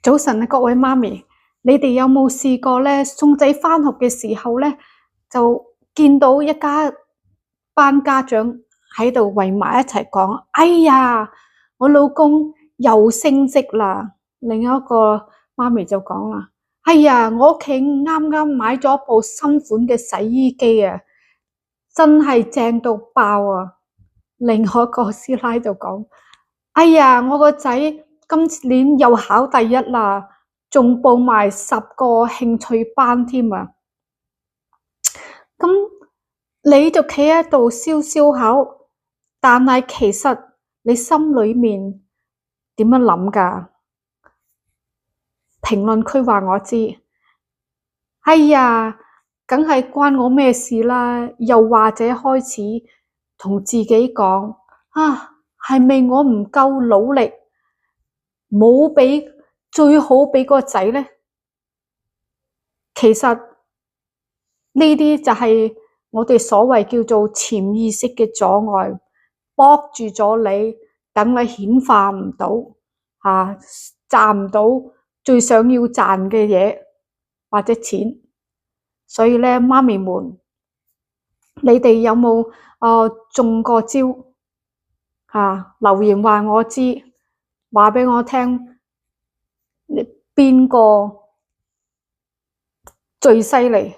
早晨啊，各位媽咪，你哋有冇試過咧？送仔返學嘅時候咧，就見到一班家長喺度圍埋一齊講：哎呀，我老公又升職啦！另一個媽咪就講啦：哎呀，我屋企啱啱買咗部新款嘅洗衣機啊，真係正到爆啊！另外一個師奶就講：哎呀，我個仔今年又考第一啦，仲報埋10個興趣班添啊！咁你就企喺度燒口，但係其實你心裏面點樣諗㗎？評論區話我知。哎呀，梗係關我咩事啦？又或者開始同自己講啊，係咪我唔夠努力，冇俾最好俾個仔呢？其實呢啲就係我哋所謂叫做潛意識嘅阻礙，綁住咗你，等你顯化唔到，賺唔到最想要賺嘅嘢或者錢。所以咧，媽咪們，你哋有冇中過招？留言話我知，話俾我聽，你邊個最犀利？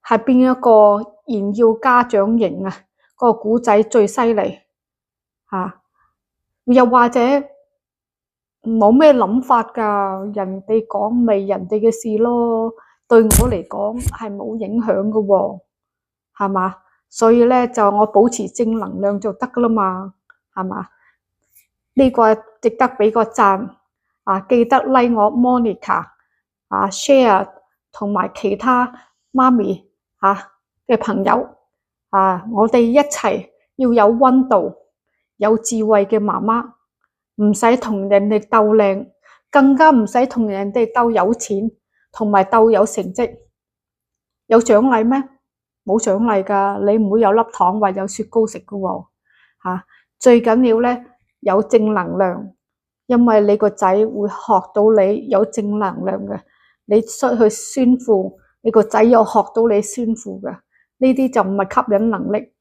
係邊一個炫耀家長型啊？個古仔最犀利又或者冇咩諗法㗎？人哋講咪人哋嘅事咯，對我嚟講係冇影響㗎喎，係嘛？所以咧就我保持正能量就得㗎啦嘛，係嘛？呢個值得俾個讚記得 like 我 Monica share 同埋其他媽咪嘅朋友我哋一齊要有溫度、有智慧嘅媽媽，唔使同人哋鬥靚，更加唔使同人哋鬥有錢，同埋鬥有成績。有獎勵咩？冇獎勵㗎，你唔會有粒糖或有雪糕食㗎喎最緊要咧有正能量，因為你個仔會學到你有正能量嘅，你出去宣佈，你個仔又學到你宣佈嘅，呢啲就唔係吸引能力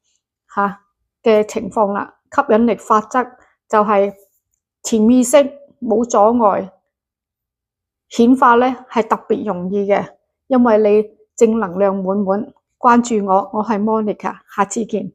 嘅情況啦。吸引力法則就係潛意識冇阻礙，顯化咧係特別容易嘅，因為你正能量滿滿。關注我，我係 Monica，下次見。